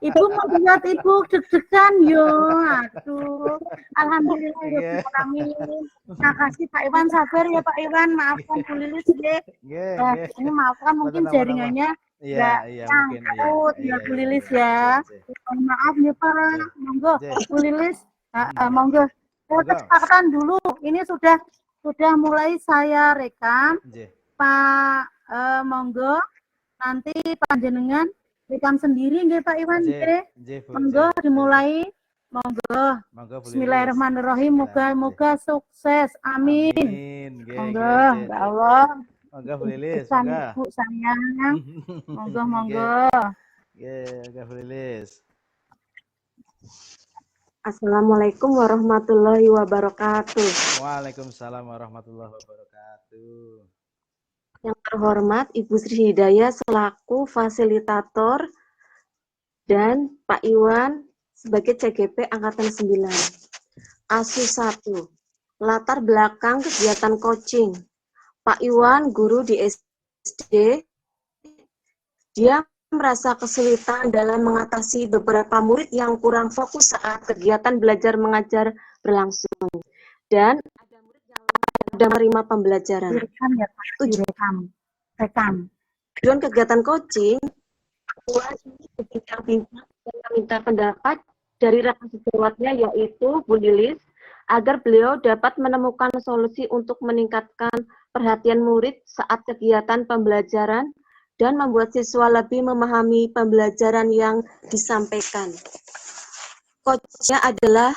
Ibu mau buat ibu deg-degan yo. Aduh, alhamdulillah ya Bu Nggih. kami. Makasih Pak Iwan, sabar ya Pak Iwan. Maafkan Bu Lilis nggih. Nggih, Nah, nggih. ini maafkan Mboten mungkin napa-napa. jaringannya Iya, nggak iya mungkin iya. nyangkut ya Iya, Bu iya, Lilis iya. ya. Nggih, Mohon maaf nggih. ya Pak. Nggih. Monggo Nggih. Bu Lilis. Mhm. Monggo. Monggo. Kesepakatan dulu. Ini sudah mulai saya rekam. Nggih. Pak monggo nanti panjenengan rekam sendiri nggih Pak Iwan Nggih, nggih. nggih Bu, Monggo nggih. dimulai. Monggo. Monggo Bu Lilis. Bismillahirrahmanirrahim. Bismillah. Nggih. Moga-moga sukses. Amin. Amin. Nggih, Monggo, nggih, nggih, ya nggih. Allah. Monggo Bu Lilis, Pesan monggo. Ibu sayang. Monggo, Nggih. monggo. Nggih, monggo Bu Lilis. Assalamualaikum warahmatullahi wabarakatuh. Waalaikumsalam warahmatullahi wabarakatuh. Yang terhormat Ibu Sri Hidayah selaku fasilitator dan Pak Iwan sebagai CGP Angkatan 9. ASU 1. Latar belakang kegiatan coaching. Pak Iwan guru di SD. Dia merasa kesulitan dalam mengatasi beberapa murid yang kurang fokus saat kegiatan belajar mengajar berlangsung. Dan ada murid yang lemah menerima pembelajaran. Direkam ya Pak, direkam. Rekam. Tujuan kegiatan coaching, Puan berbincang-bincang dan meminta pendapat dari rekan sejawatnya yaitu Bu Lilis, agar beliau dapat menemukan solusi untuk meningkatkan perhatian murid saat kegiatan pembelajaran dan membuat siswa lebih memahami pembelajaran yang disampaikan. Coachnya adalah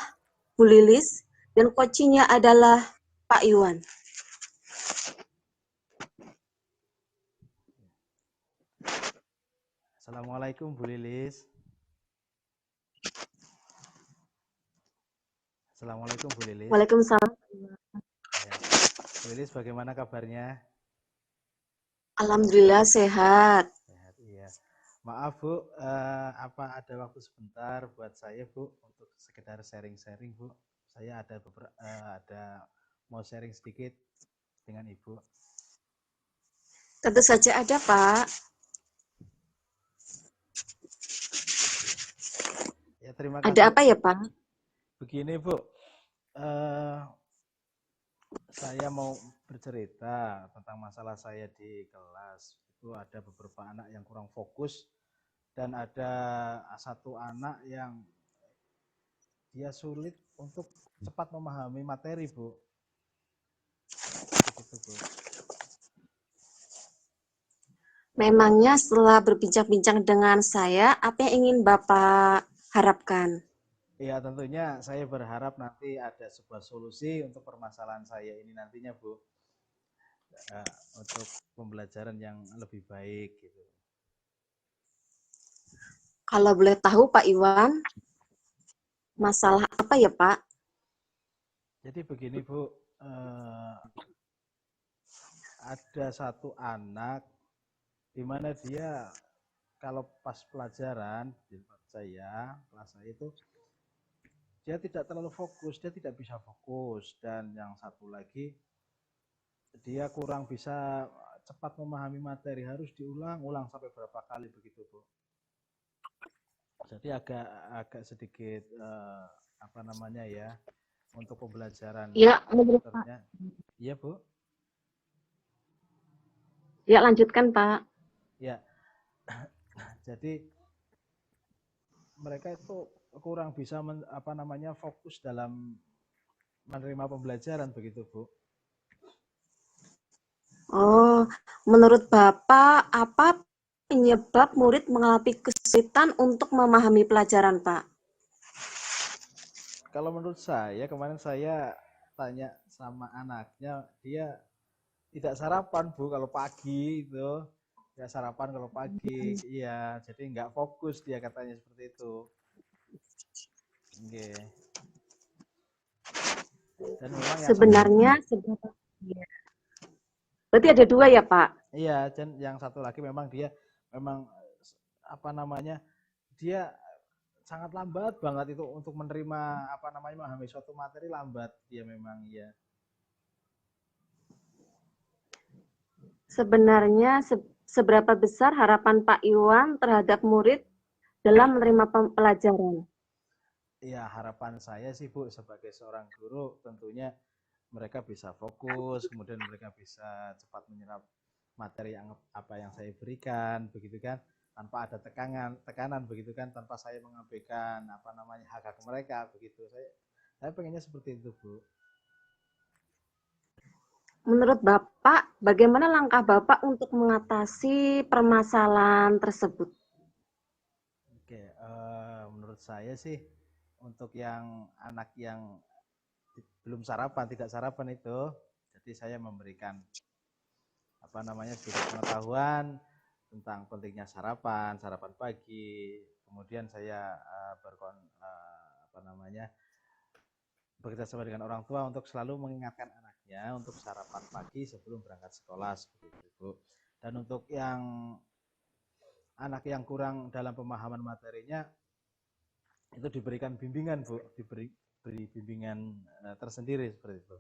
Bu Lilis dan coachingnya adalah Pak Iwan. Assalamualaikum Bu Lilis. Assalamualaikum Bu Lilis. Waalaikumsalam. Ya. Bu Lilis, bagaimana kabarnya? Alhamdulillah sehat. Sehat, iya. Maaf Bu, apa ada waktu sebentar buat saya Bu untuk sekedar sharing-sharing Bu? Saya ada mau sharing sedikit dengan Ibu. Tentu saja ada Pak. Ya, terima kasih. Ada apa ya Pak? Begini Bu, saya mau bercerita tentang masalah saya di kelas. Itu ada beberapa anak yang kurang fokus dan ada satu anak yang dia sulit untuk cepat memahami materi Bu. Begitu Bu. Memangnya setelah berbincang-bincang dengan saya, apa yang ingin Bapak harapkan? Ya tentunya saya berharap nanti ada sebuah solusi untuk permasalahan saya ini nantinya Bu, untuk pembelajaran yang lebih baik gitu. Kalau boleh tahu Pak Iwan, masalah apa ya Pak? Jadi begini Bu, ada satu anak di mana dia kalau pas pelajaran di tempat saya, kelas saya itu dia tidak terlalu fokus, dia tidak bisa fokus, dan yang satu lagi dia kurang bisa cepat memahami materi, harus diulang-ulang sampai berapa kali begitu Bu. Jadi agak sedikit apa namanya ya, untuk pembelajaran Ya, komputernya. Iya Bu. Ya lanjutkan Pak. Ya. Jadi mereka itu kurang bisa fokus dalam menerima pembelajaran begitu Bu. Oh, menurut Bapak, apa penyebab murid mengalami kesulitan untuk memahami pelajaran Pak? Kalau menurut saya, kemarin saya tanya sama anaknya, dia tidak sarapan Bu kalau pagi itu. Tidak sarapan kalau pagi, iya. Jadi nggak fokus dia katanya seperti itu. Oke. Dan memang Sebenarnya ya. Berarti ada dua ya Pak? Iya, dan yang satu lagi memang dia memang apa namanya, dia sangat lambat banget itu untuk menerima memahami suatu materi, lambat dia memang ya. Sebenarnya seberapa besar harapan Pak Iwan terhadap murid dalam menerima pelajaran? Ya, harapan saya sih Bu, sebagai seorang guru tentunya mereka bisa fokus, kemudian mereka bisa cepat menyerap materi yang apa yang saya berikan, begitu kan, tanpa ada tekanan begitu kan, tanpa saya mengabaikan apa namanya hak-hak mereka, begitu. Saya pengennya seperti itu Bu. Menurut Bapak, bagaimana langkah Bapak untuk mengatasi permasalahan tersebut? Oke, menurut saya sih untuk yang anak yang belum sarapan, tidak sarapan itu, jadi saya memberikan apa namanya sedikit pengetahuan tentang pentingnya sarapan, sarapan pagi. Kemudian saya apa namanya bekerja sama dengan orang tua untuk selalu mengingatkan anaknya untuk sarapan pagi sebelum berangkat sekolah seperti itu, Bu. Dan untuk yang anak yang kurang dalam pemahaman materinya itu diberikan bimbingan, Bu, beri bimbingan tersendiri seperti itu.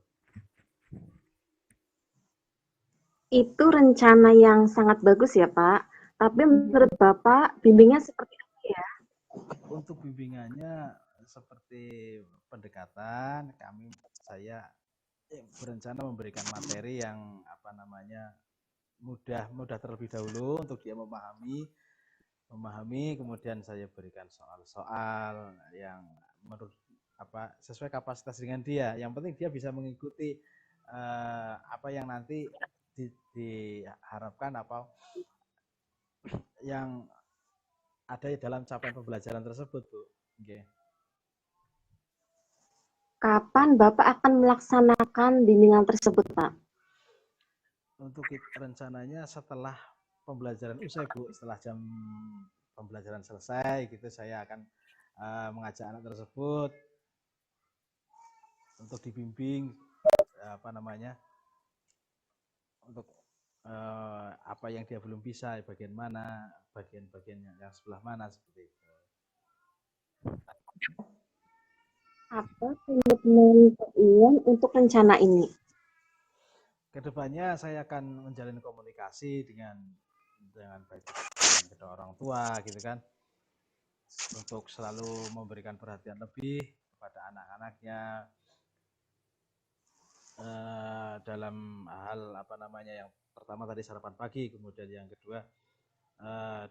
Itu rencana yang sangat bagus ya, Pak. Tapi menurut Bapak, bimbingnya seperti apa ya? Untuk bimbingannya seperti pendekatan, saya berencana memberikan materi yang apa namanya mudah terlebih dahulu untuk dia memahami, kemudian saya berikan soal-soal yang menurut apa sesuai kapasitas dengan dia. Yang penting dia bisa mengikuti apa yang nanti diharapkan apa yang ada dalam capaian pembelajaran tersebut, Bu. Okay. Kapan Bapak akan melaksanakan bimbingan tersebut, Pak? Untuk rencananya setelah pembelajaran usai, Bu, setelah jam pembelajaran selesai gitu saya akan mengajak anak tersebut untuk dibimbing apa namanya untuk apa yang dia belum bisa, bagian mana, bagian yang sebelah mana seperti itu. Apa komitmen Pak Iwan untuk rencana ini? Kedepannya saya akan menjalin komunikasi dengan baik dengan kedua orang tua gitu kan, untuk selalu memberikan perhatian lebih kepada anak-anaknya dalam hal apa namanya yang pertama tadi sarapan pagi, kemudian yang kedua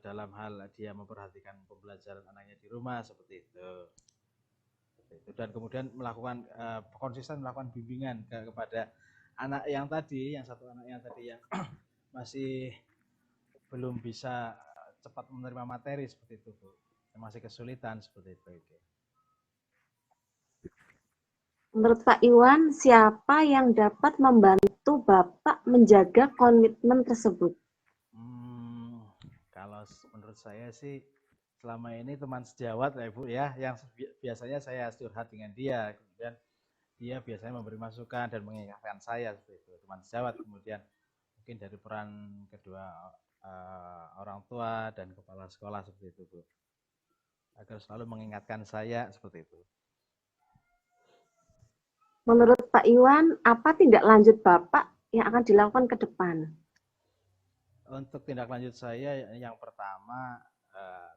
dalam hal dia memperhatikan pembelajaran anaknya di rumah seperti itu. Dan kemudian melakukan konsisten melakukan bimbingan kepada anak yang satu anak yang tadi yang masih belum bisa cepat menerima materi seperti itu, Bu. Yang masih kesulitan seperti itu. Menurut Pak Iwan, siapa yang dapat membantu Bapak menjaga komitmen tersebut? Kalau menurut saya sih selama ini teman sejawat ya Bu ya, yang biasanya saya curhat dengan dia, kemudian dia biasanya memberi masukan dan mengingatkan saya seperti itu, teman sejawat. Kemudian mungkin dari peran kedua orang tua dan kepala sekolah seperti itu, Bu, agar selalu mengingatkan saya seperti itu. Menurut Pak Iwan, apa tindak lanjut Bapak yang akan dilakukan ke depan? Untuk tindak lanjut saya yang pertama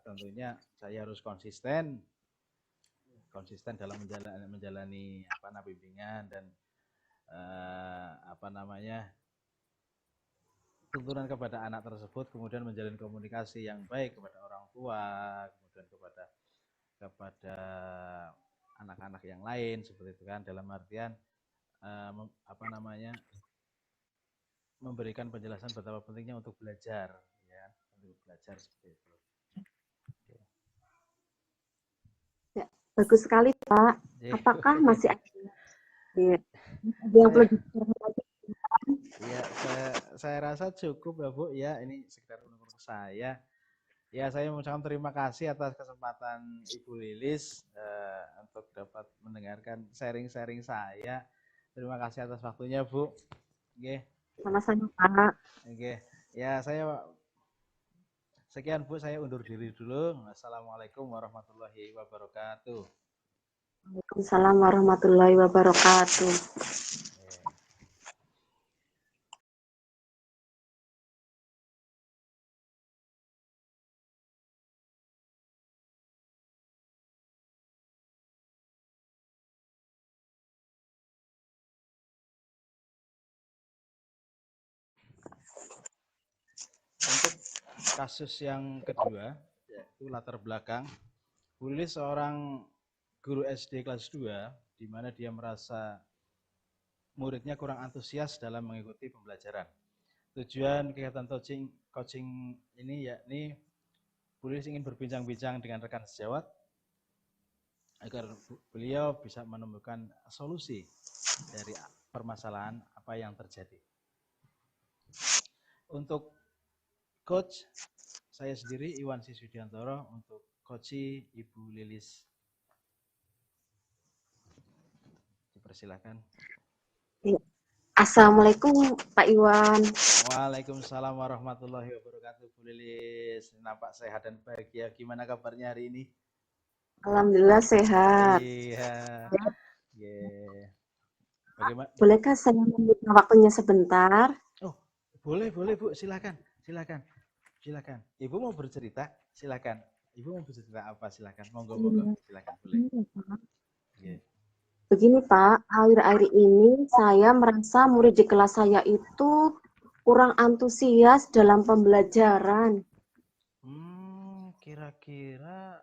tentunya saya harus konsisten dalam menjalani apa bimbingan dan apa namanya tuntunan kepada anak tersebut, kemudian menjalin komunikasi yang baik kepada orang tua, kemudian kepada anak-anak yang lain seperti itu kan, dalam artian apa namanya memberikan penjelasan betapa pentingnya untuk belajar ya, untuk belajar seperti itu. Ya, bagus sekali Pak. Apakah masih ada yang perlu dicermati? Ya, saya rasa cukup ya Bu ya, ini sekedar menurut saya. Ya, saya mengucapkan terima kasih atas kesempatan Ibu Lilis untuk dapat mendengarkan sharing-sharing saya. Terima kasih atas waktunya, Bu. Oke. Sama-sama Pak. Oke. Ya, sekian Bu, saya undur diri dulu. Assalamualaikum warahmatullahi wabarakatuh. Waalaikumsalam warahmatullahi wabarakatuh. Untuk kasus yang kedua, yaitu latar belakang, Bu Lilis seorang guru SD kelas 2, di mana dia merasa muridnya kurang antusias dalam mengikuti pembelajaran. Tujuan kegiatan coaching ini yakni Bu Lilis ingin berbincang-bincang dengan rekan sejawat agar beliau bisa menemukan solusi dari permasalahan apa yang terjadi. Untuk coach, saya sendiri Iwan Siswidiantoro, untuk coachi Ibu Lilis. Dipersilakan. Assalamualaikum Pak Iwan. Waalaikumsalam warahmatullahi wabarakatuh, Bu Lilis. Nampak sehat dan bahagia. Gimana kabarnya hari ini? Alhamdulillah sehat. Iya. Yeah. Bagaimana? Bolehkah saya meminta waktunya sebentar? Oh, boleh Bu. Silakan. Ibu mau bercerita? Silakan. Ibu mau bercerita apa? Silakan. Monggo. Silakan. Boleh. Yeah. Begini Pak, akhir-akhir ini saya merasa murid di kelas saya itu kurang antusias dalam pembelajaran. Kira-kira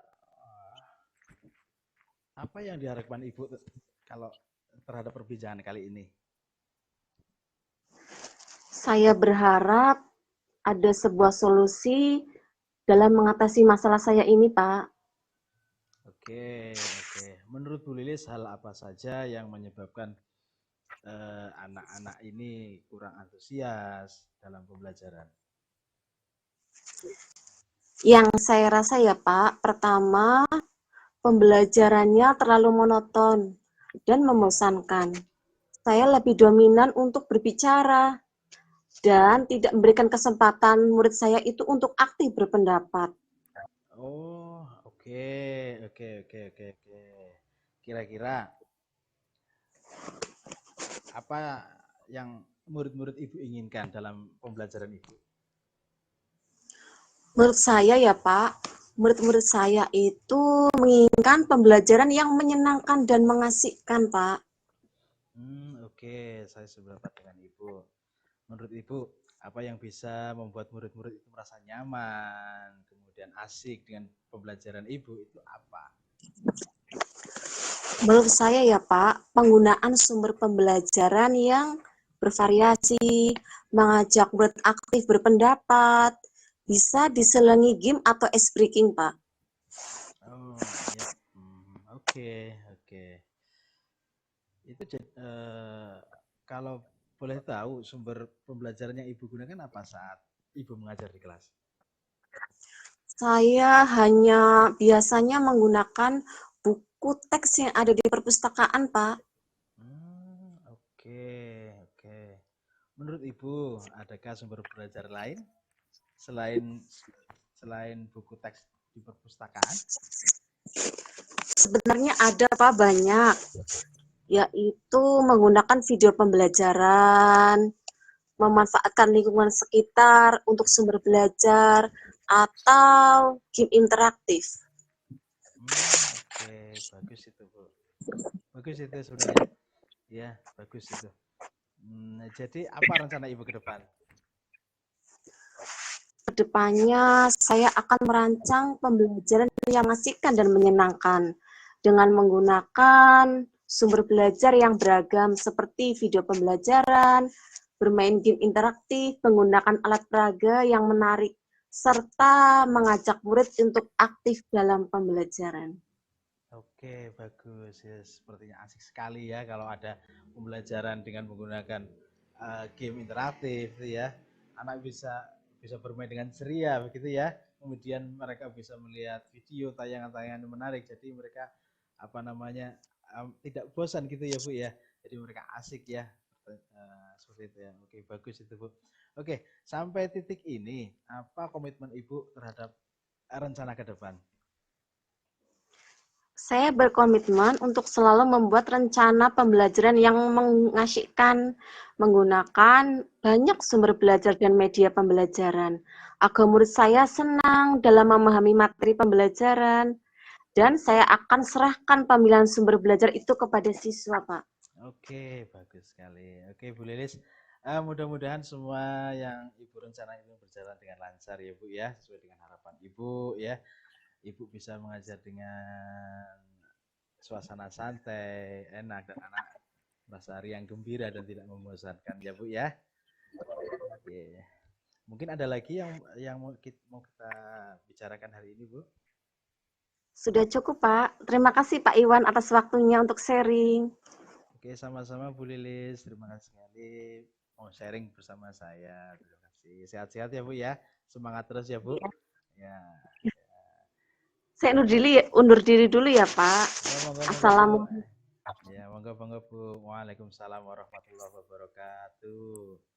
apa yang diharapkan Ibu kalau terhadap perbincangan kali ini? Saya berharap ada sebuah solusi dalam mengatasi masalah saya ini, Pak. Oke. Menurut Bu Lilis, hal apa saja yang menyebabkan anak-anak ini kurang antusias dalam pembelajaran? Yang saya rasa ya Pak, pertama pembelajarannya terlalu monoton dan membosankan. Saya lebih dominan untuk berbicara dan tidak memberikan kesempatan murid saya itu untuk aktif berpendapat. Oh, oke. Kira-kira apa yang murid-murid Ibu inginkan dalam pembelajaran Ibu? Menurut saya ya Pak, murid-murid saya itu menginginkan pembelajaran yang menyenangkan dan mengasihkan, Pak. Oke, saya sependapat dengan Ibu. Menurut Ibu, apa yang bisa membuat murid-murid itu merasa nyaman, kemudian asik dengan pembelajaran Ibu itu apa? Menurut saya ya Pak, penggunaan sumber pembelajaran yang bervariasi, mengajak murid aktif berpendapat, bisa diselingi game atau ice breaking, Pak. Oh, ya. Oke. Itu kalau boleh tahu sumber pembelajaran yang Ibu gunakan apa saat Ibu mengajar di kelas? Saya hanya biasanya menggunakan buku teks yang ada di perpustakaan, Pak. Oke. Menurut Ibu, adakah sumber belajar lain selain buku teks di perpustakaan? Sebenarnya ada, Pak, banyak. Yaitu menggunakan video pembelajaran, memanfaatkan lingkungan sekitar untuk sumber belajar, atau game interaktif. Oke, bagus itu Bu. Bagus itu sebenarnya. Ya, bagus itu. Jadi apa rencana Ibu ke depan? Kedepannya saya akan merancang pembelajaran yang mengasihkan dan menyenangkan dengan menggunakan sumber belajar yang beragam seperti video pembelajaran, bermain game interaktif, menggunakan alat peraga yang menarik, serta mengajak murid untuk aktif dalam pembelajaran. Oke, bagus ya. Sepertinya asik sekali ya kalau ada pembelajaran dengan menggunakan game interaktif ya. Anak bisa bermain dengan ceria begitu ya. Kemudian mereka bisa melihat video tayangan-tayangan menarik. Jadi mereka tidak bosan gitu ya Bu ya. Jadi mereka asik ya. Seperti itu ya. Oke, bagus itu Bu. Oke, sampai titik ini apa komitmen Ibu terhadap rencana ke depan? Saya berkomitmen untuk selalu membuat rencana pembelajaran yang mengasyikkan, menggunakan banyak sumber belajar dan media pembelajaran, agar murid saya senang dalam memahami materi pembelajaran, dan saya akan serahkan pemilihan sumber belajar itu kepada siswa, Pak. Oke, bagus sekali. Oke, Bu Lilis, Mudah-mudahan semua yang Ibu rencanakan itu berjalan dengan lancar ya Bu ya, sesuai dengan harapan Ibu ya. Ibu bisa mengajar dengan suasana santai, enak, dan anak merasa riang gembira dan tidak membosankan ya Bu ya. Oke. Mungkin ada lagi yang mau kita bicarakan hari ini Bu? Sudah cukup, Pak. Terima kasih Pak Iwan atas waktunya untuk sharing. Oke, sama-sama Bu Lilis. Terima kasih sekali mau sharing bersama saya. Terima kasih. Sehat-sehat ya Bu ya. Semangat terus ya Bu. Ya. Saya undur diri dulu ya, Pak. Ya, monggo, Assalamualaikum. Ya, monggo Bu. Waalaikumsalam warahmatullahi wabarakatuh.